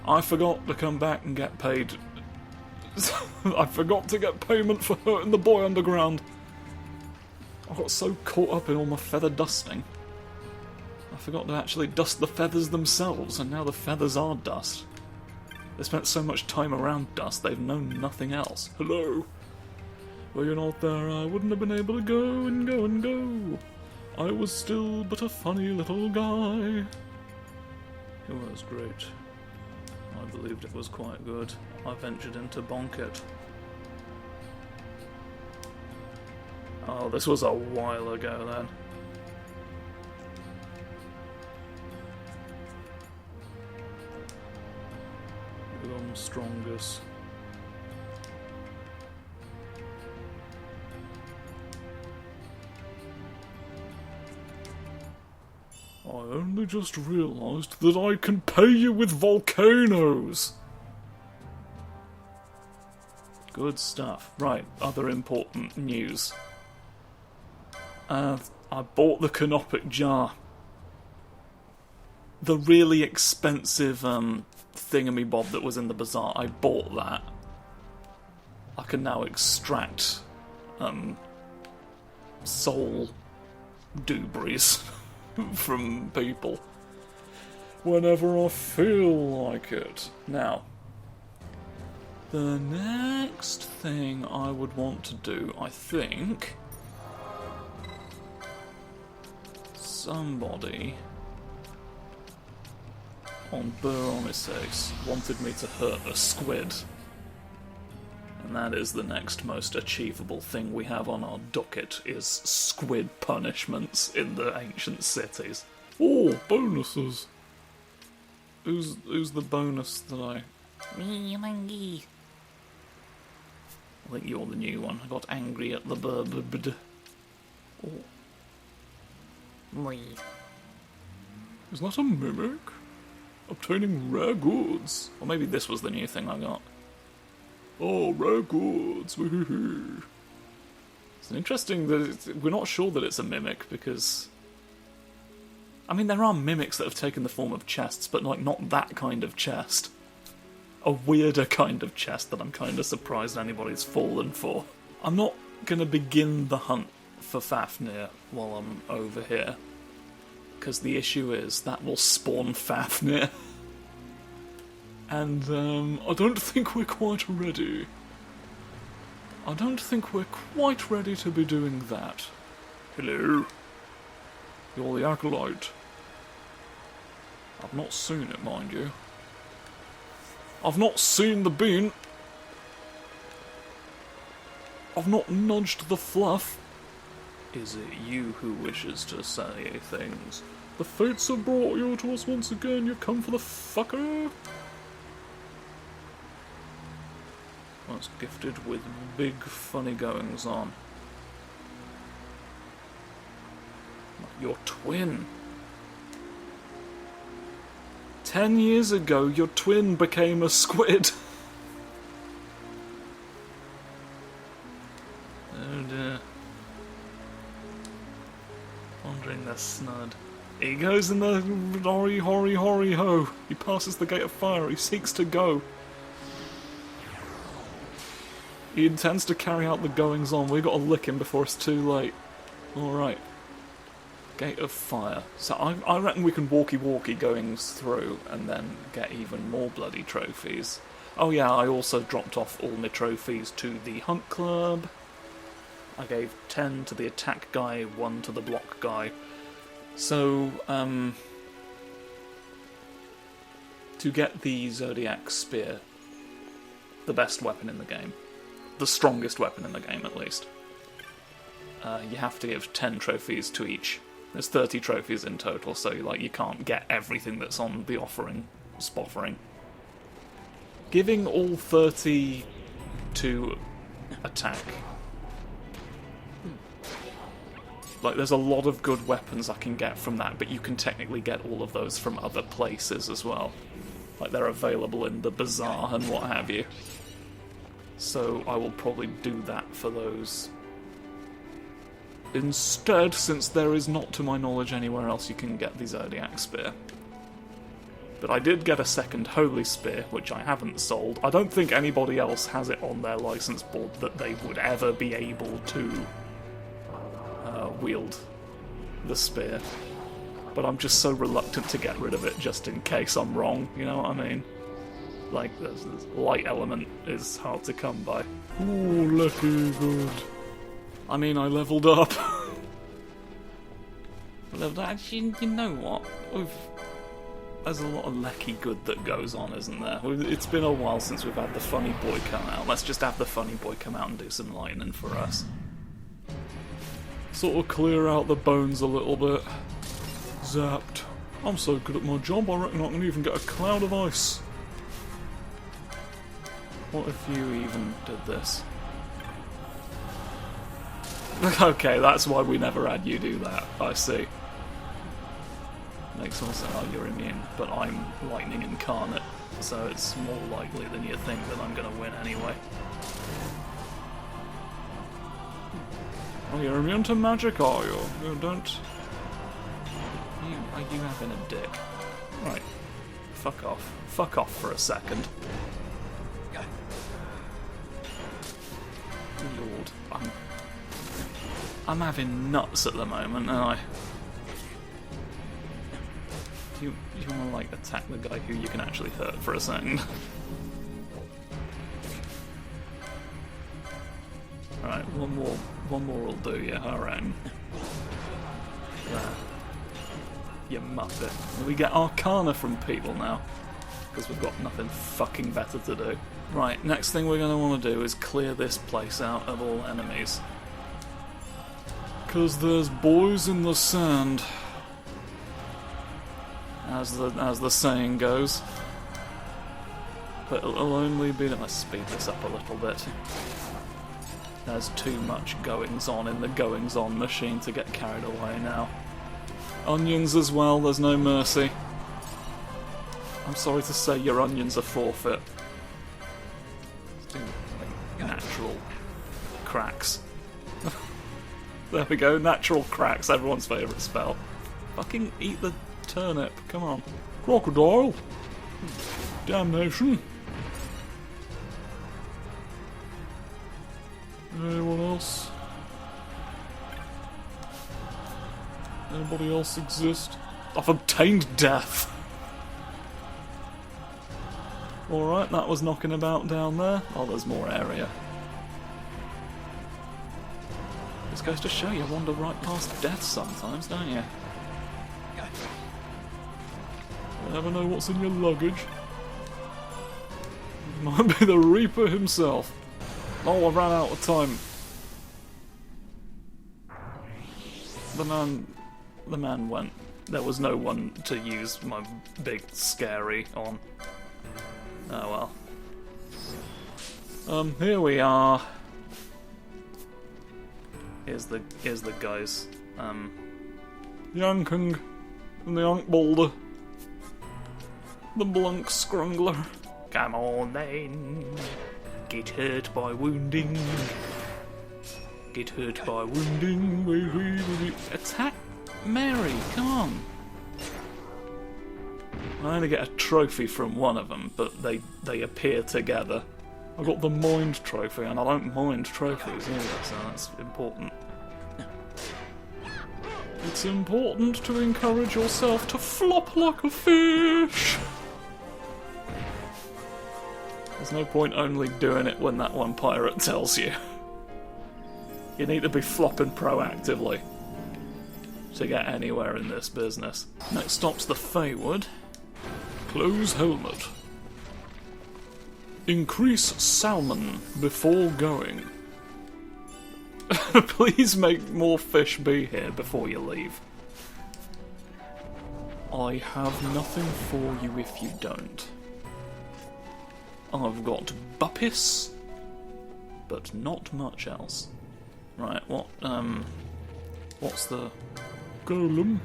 I forgot to come back and get paid. I forgot to get payment for hurting the boy underground. I got so caught up in all my feather dusting. I forgot to actually dust the feathers themselves, and now the feathers are dust. They spent so much time around dust, they've known nothing else. Hello? Were you not there, I wouldn't have been able to go and go and go. I was still but a funny little guy. It was great. I believed it was quite good. I ventured in to bonk it. Oh, this was a while ago then. Become strongest. I only just realised that I can pay you with volcanoes! Good stuff. Right, other important news. I bought the canopic jar. The really expensive thingamy-bob that was in the bazaar, I bought that. I can now extract soul doobies from people whenever I feel like it. Now, the next thing I would want to do, I think, somebody on Buronices wanted me to hurt a squid. And that is the next most achievable thing we have on our docket, is squid punishments in the ancient cities. Oh, bonuses! Who's the bonus that I... Me, Mangy. I think you're the new one. I got angry at the burb. Oh. Me. Is that a mimic? Obtaining rare goods. Or maybe this was the new thing I got. Oh, rare goods. Woohoo. It's interesting that we're not sure that it's a mimic, because... I mean, there are mimics that have taken the form of chests, but like not that kind of chest. A weirder kind of chest that I'm kind of surprised anybody's fallen for. I'm not going to begin the hunt for Fafnir while I'm over here, because the issue is that will spawn Fafnir. And I don't think we're quite ready. I don't think we're quite ready to be doing that. Hello? You're the acolyte. I've not seen it, mind you. I've not seen the bean. I've not nudged the fluff. Is it you who wishes to say things? The fates have brought you to us once again. You come for the fucker? That's gifted with big funny goings on. Your twin. 10 years ago, your twin became a squid. Oh dear. Wandering the snud. He goes in the hory hory hory ho. He passes the gate of fire. He seeks to go. He intends to carry out the goings on. We've got to lick him before it's too late. Alright. Gate of fire. So I reckon we can walkie-walkie goings through and then get even more bloody trophies. Oh yeah, I also dropped off all my trophies to the Hunt Club. I gave 10 to the attack guy, 1 to the block guy. So, to get the Zodiac spear, the best weapon in the game, the strongest weapon in the game at least, you have to give 10 trophies to each. There's 30 trophies in total, so like you can't get everything that's on the spoffering. Giving all 30 to attack. Like, there's a lot of good weapons I can get from that, but you can technically get all of those from other places as well. Like, they're available in the bazaar and what have you. So I will probably do that for those. Instead, since there is not, to my knowledge, anywhere else you can get the Zodiac Spear. But I did get a second Holy Spear, which I haven't sold. I don't think anybody else has it on their license board that they would ever be able to wield the spear. But I'm just so reluctant to get rid of it just in case I'm wrong, you know what I mean? Like, this light element is hard to come by. Ooh, lucky good. I mean, I leveled up. Actually, you know what? There's a lot of lucky good that goes on, isn't there? It's been a while since we've had the funny boy come out. Let's just have the funny boy come out and do some lightning for us. Sort of clear out the bones a little bit. Zapped. I'm so good at my job, I reckon I can even get a cloud of ice. What if you even did this? Okay, that's why we never had you do that, I see. Makes more sense. Oh, you're immune, but I'm lightning incarnate, so it's more likely than you think that I'm going to win anyway. Oh, you're immune to magic, are you? You don't... Are you having a dick? Right. Fuck off. Fuck off for a second. Lord, I'm having nuts at the moment, aren't I? Do you want to, like, attack the guy who you can actually hurt for a second? Alright, one more will do you, alright. There. You muppet. We get Arcana from people now, because we've got nothing fucking better to do. Right, next thing we're going to want to do is clear this place out of all enemies. Because there's boys in the sand. As the saying goes. But it'll only be... Let's speed this up a little bit. There's too much goings-on in the goings-on machine to get carried away now. Onions as well, there's no mercy. I'm sorry to say your onions are forfeit. Let's do, like, natural cracks. There we go, natural cracks, everyone's favourite spell. Fucking eat the turnip, come on. Crocodile! Damnation! Anyone else? Anybody else exist? I've obtained death! Alright, that was knocking about down there. Oh, there's more area. This goes to show you wander right past death sometimes, don't you? You never know what's in your luggage. Might be the Reaper himself. Oh, I ran out of time. The man went. There was no one to use my big scary on. Oh well. Here we are. Here's the guys. Yanking and the Yank Boulder. The Blunk Scrungler. Come on then. Get hurt by wounding. Get hurt by wounding. Attack Mary, come on. I only get a trophy from one of them, but they appear together. I got the Mind Trophy, and I don't mind trophies either, so that's important. It's important to encourage yourself to flop like a fish. There's no point only doing it when that one pirate tells you. You need to be flopping proactively to get anywhere in this business. Next stop's the Feywood. Close helmet. Increase salmon before going. Please make more fish be here before you leave. I have nothing for you if you don't. I've got Buppis, but not much else. Right, what's the... Golem?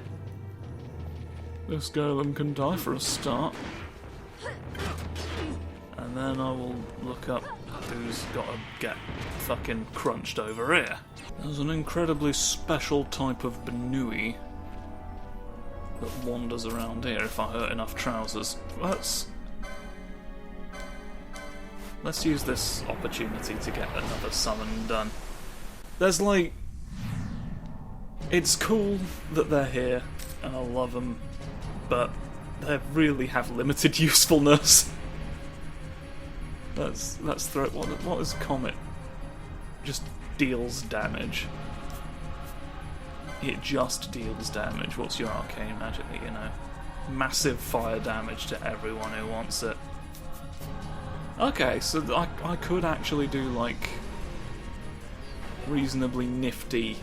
This golem can die for a start. And then I will look up who's gotta get fucking crunched over here. There's an incredibly special type of Benui that wanders around here if I hurt enough trousers. Let's use this opportunity to get another summon done. There's like... It's cool that they're here, and I love them, but they really have limited usefulness. Let's throw it. What is Comet? Just deals damage. It just deals damage. What's your arcane magic that you know? Massive fire damage to everyone who wants it. Okay, so I could actually do like reasonably nifty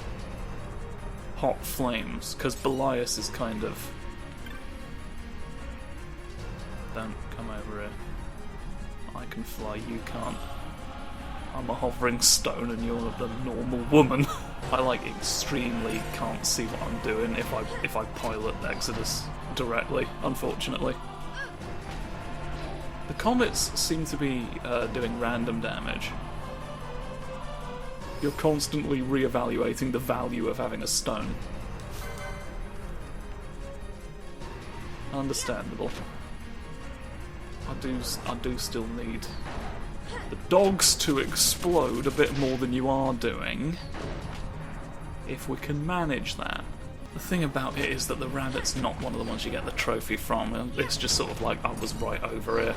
hot flames, because Belias is kind of... Don't come over here. I can fly, you can't. I'm a hovering stone and you're the normal woman. I like extremely can't see what I'm doing if I pilot Exodus directly, unfortunately. The comets seem to be doing random damage. You're constantly re-evaluating the value of having a stone. Understandable. I do still need the dogs to explode a bit more than you are doing, if we can manage that. The thing about it is that the rabbit's not one of the ones you get the trophy from. It's just sort of like, I was right over here.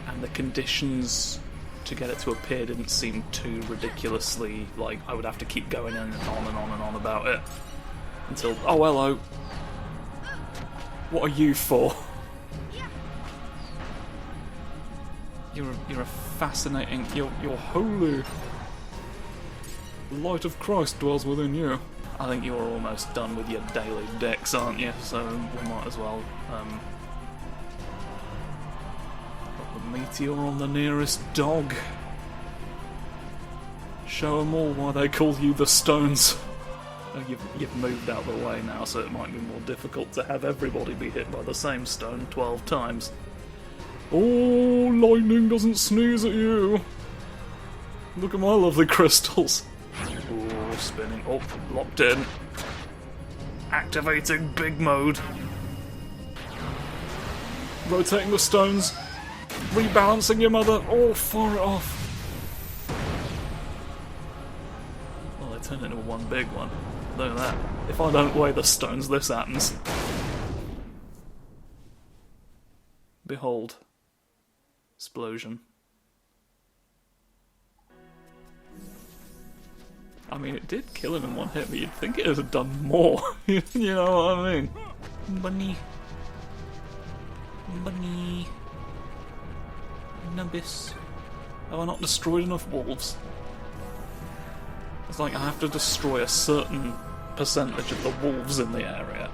And the conditions to get it to appear didn't seem too ridiculously, like, I would have to keep going in and on and on and on about it. Until, oh hello. What are you for? You're a fascinating... You're holy. The light of Christ dwells within you. I think you're almost done with your daily decks, aren't you? So we might as well put the meteor on the nearest dog. Show them all why they call you the Stones. You've moved out of the way now, so it might be more difficult to have everybody be hit by the same stone 12 times. Oh, lightning doesn't sneeze at you. Look at my lovely crystals. Oh, spinning. Oh, locked in. Activating big mode. Rotating the stones. Rebalancing your mother. Oh, fire it off. Well, they turned into one big one. Look at that. If I don't weigh the stones, this happens. Behold. Explosion. I mean, it did kill him in one hit, but you'd think it would have done more. You know what I mean? Bunny. Bunny. Nubbis. Have I not destroyed enough wolves? It's like I have to destroy a certain percentage of the wolves in the area.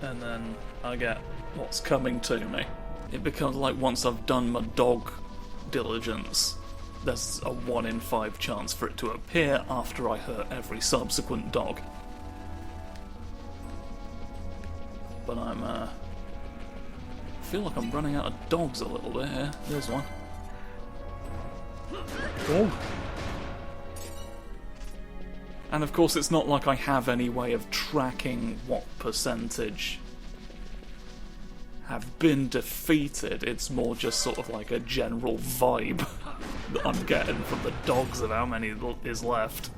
And then I get what's coming to me. It becomes like once I've done my dog diligence, there's a 1 in 5 chance for it to appear after I hurt every subsequent dog. But I feel like I'm running out of dogs a little bit here. There's one. Dog. And of course it's not like I have any way of tracking what percentage have been defeated. It's more just sort of like a general vibe that I'm getting from the dogs of how many is left.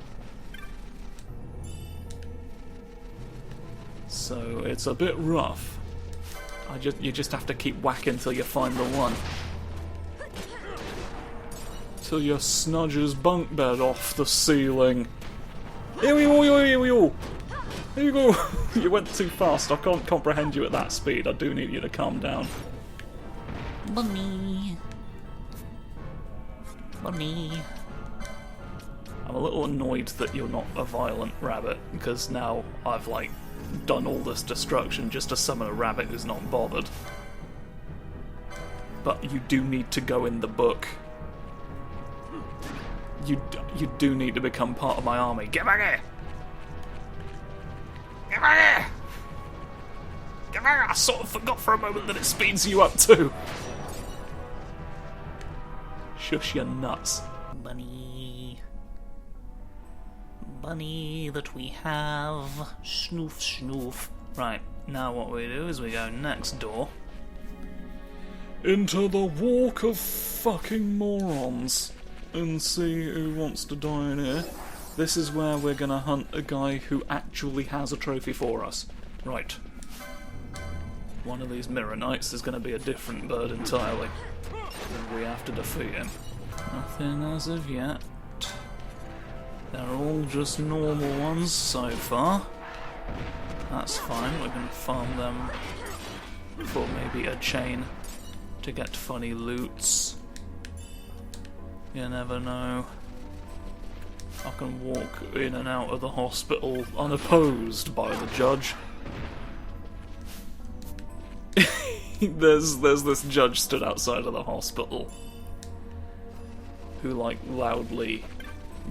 So it's a bit rough. You just have to keep whacking till you find the one. Till you snudge his bunk bed off the ceiling. Here we go, here we go. Here you go. You went too fast. I can't comprehend you at that speed. I do need you to calm down. Bunny. Bunny. I'm a little annoyed that you're not a violent rabbit, because now I've, like, done all this destruction just to summon a rabbit who's not bothered. But you do need to go in the book. You do need to become part of my army. Get back here! Get back here! Get back here! I sort of forgot for a moment that it speeds you up too. Shush your nuts. Bunny. bunny that we have. Snoof, snoof. Right, now what we do is we go next door. Into the walk of fucking morons. And see who wants to die in here. This is where we're gonna hunt a guy who actually has a trophy for us. Right. One of these Mirror Knights is gonna be a different bird entirely. And we have to defeat him. Nothing as of yet. They're all just normal ones so far. That's fine, we can farm them for maybe a chain to get funny loots. You never know. I can walk in and out of the hospital unopposed by the judge. There's this judge stood outside of the hospital who, like, loudly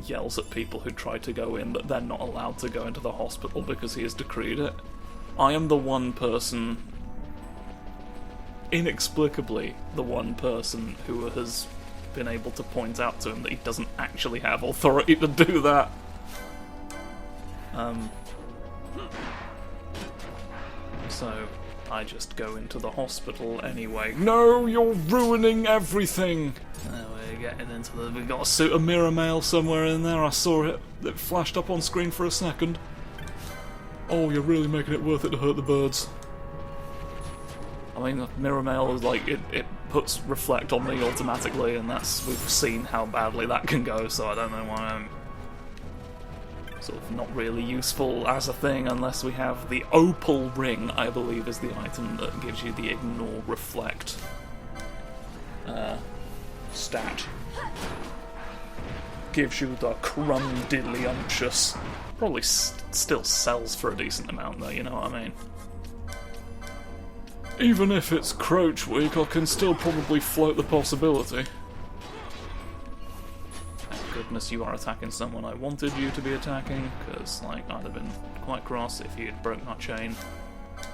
yells at people who try to go in that they're not allowed to go into the hospital because he has decreed it. I am the one person, inexplicably the one person, who has been able to point out to him that he doesn't actually have authority to do that. So I just go into the hospital anyway. No, you're ruining everything! We're getting into the... We've got a suit of mirror mail somewhere in there. I saw it. It flashed up on screen for a second. Oh, you're really making it worth it to hurt the birds. I mean, the mirror mail is like, it puts reflect on me automatically, and we've seen how badly that can go, so I don't know why I'm sort of not really useful as a thing unless we have the opal ring, I believe is the item that gives you the ignore reflect stat. Gives you the crumdiddlyumptious. Probably still sells for a decent amount though, you know what I mean? Even if it's Crouch Week, I can still probably float the possibility. Thank goodness you are attacking someone I wanted you to be attacking, because, like, I'd have been quite cross if you'd broke my chain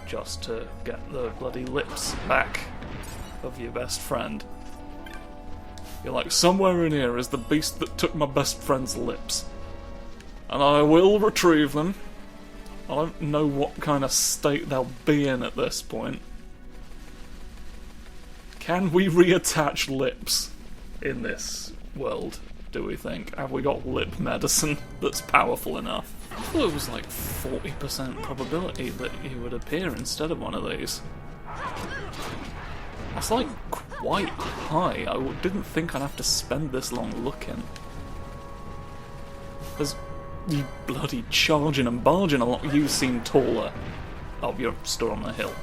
just to get the bloody lips back of your best friend. You're like, somewhere in here is the beast that took my best friend's lips. And I will retrieve them. I don't know what kind of state they'll be in at this point. Can we reattach lips in this world, do we think? Have we got lip medicine that's powerful enough? I thought it was like 40% probability that he would appear instead of one of these. That's like quite high. I didn't think I'd have to spend this long looking. There's you bloody charging and barging a lot. You seem taller. Oh, you're still on the hill.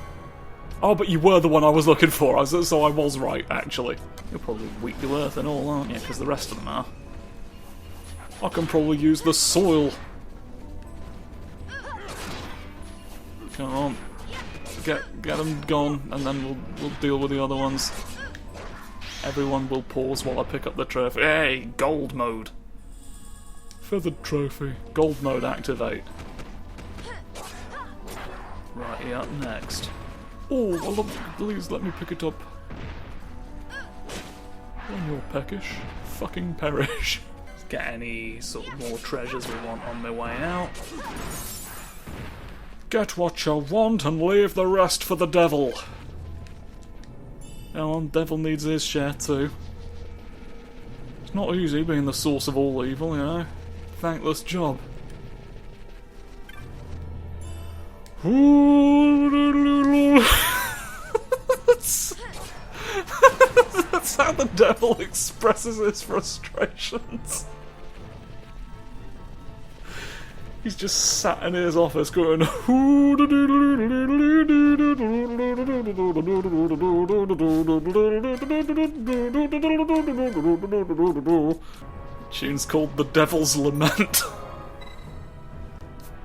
Oh, but you were the one I was looking for, so I was right, actually. You're probably weak to earth and all, aren't you? Because the rest of them are. I can probably use the soil. Come on. Get them gone, and then we'll deal with the other ones. Everyone will pause while I pick up the trophy. Hey, gold mode. Feathered trophy. Gold mode activate. Right, up next. Oh, well, please let me pick it up. When you're peckish, fucking perish. Let's get any sort of more treasures we want on my way out. Get what you want and leave the rest for the devil. Come on, devil needs his share too. It's not easy being the source of all evil, you know. Thankless job. That's how the devil expresses his frustrations. He's just sat in his office going tune's called The Devil's Lament.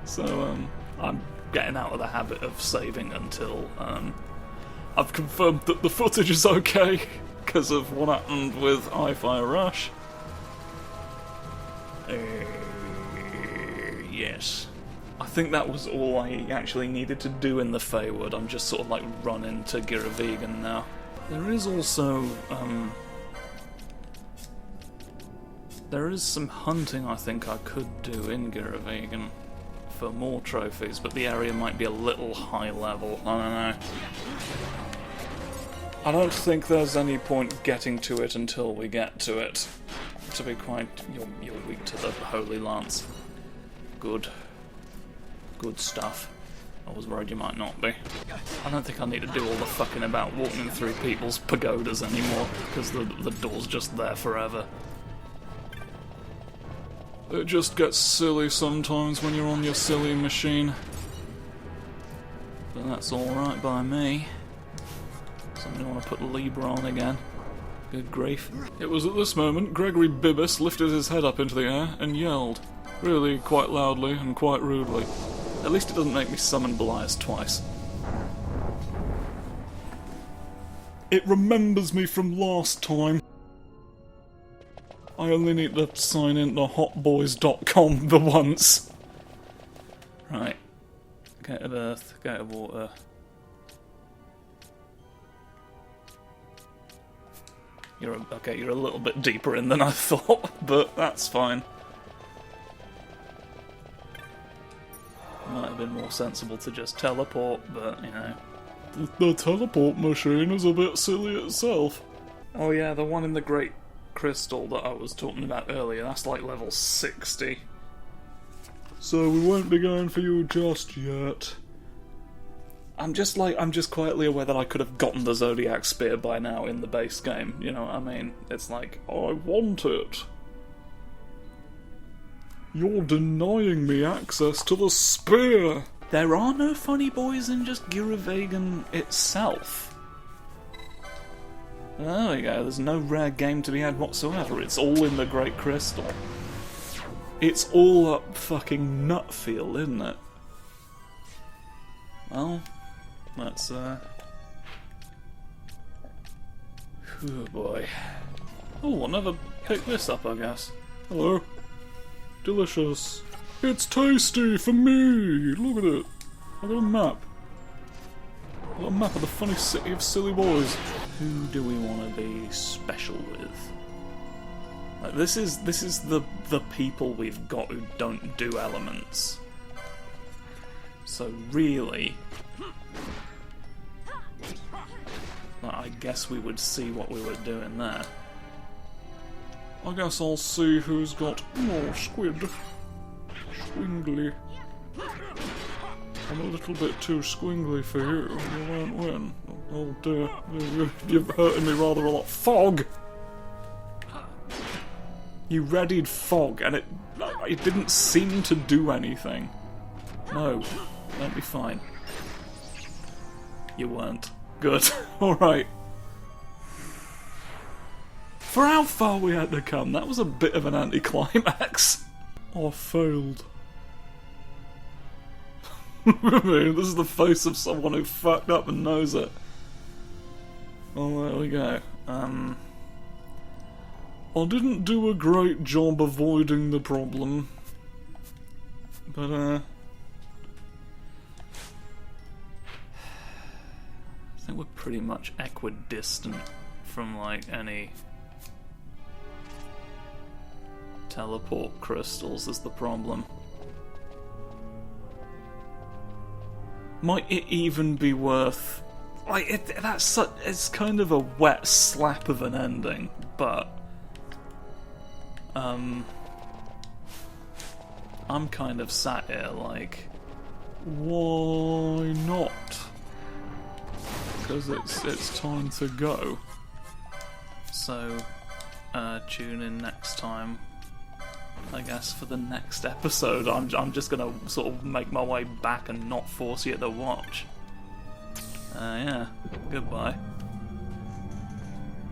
So, I'm getting out of the habit of saving until, I've confirmed that the footage is okay because of what happened with Hi-Fi Rush. Yes. I think that was all I actually needed to do in the Feywood. I'm just sort of like running to Gira Vegan now. There is also, There is some hunting I think I could do in Giravegan for more trophies, but the area might be a little high level. I don't know. I don't think there's any point getting to it until we get to it. To be quite... You're weak to the Holy Lance. Good. Good stuff. I was worried you might not be. I don't think I need to do all the fucking about walking through people's pagodas anymore, because the door's just there forever. It just gets silly sometimes when you're on your silly machine. But that's alright by me. Somebody want to put Libra on again? Good grief. It was at this moment Gregory Bibbis lifted his head up into the air and yelled. Really quite loudly and quite rudely. At least it doesn't make me summon Belias twice. It remembers me from last time. I only need to sign in to hotboys.com the once. Right. Gate of earth, gate of water. You're a little bit deeper in than I thought, but that's fine. Might have been more sensible to just teleport, but, you know. The teleport machine is a bit silly itself. Oh yeah, the one in the Great Crystal that I was talking about earlier, that's like level 60. So we won't be going for you just yet. I'm just quietly aware that I could have gotten the Zodiac Spear by now in the base game, you know what I mean? It's like, I want it. You're denying me access to the spear! There are no funny boys in just Giravegan itself. There we go, there's no rare game to be had whatsoever, it's all in the Great Crystal. It's all up fucking Nutfield, isn't it? Well, let's, oh boy. Oh, I'll never pick this up, I guess. Hello. Delicious. It's tasty for me! Look at it. I've got a map. I've got a map of the funny city of silly boys. Who do we want to be special with? Like, this is the people we've got who don't do elements. So really, like, I guess we would see what we were doing there. I guess I'll see who's got more squid. Squingly. I'm a little bit too squingly for you. You won't win. Oh dear. You've hurted me rather a lot. Fog! You readied fog and it didn't seem to do anything. No. Won't be fine. You weren't. Good. Alright. For how far we had to come, that was a bit of an anticlimax. I failed. I mean, this is the face of someone who fucked up and knows it. Oh, there we go. I didn't do a great job avoiding the problem. But, I think we're pretty much equidistant from, like, any teleport crystals is the problem. Might it even be worth... Like, it's kind of a wet slap of an ending, but... I'm kind of sat here like... Why not? Because it's time to go. So, tune in next time, I guess, for the next episode. I'm just gonna sort of make my way back and not force you to watch. Yeah, goodbye.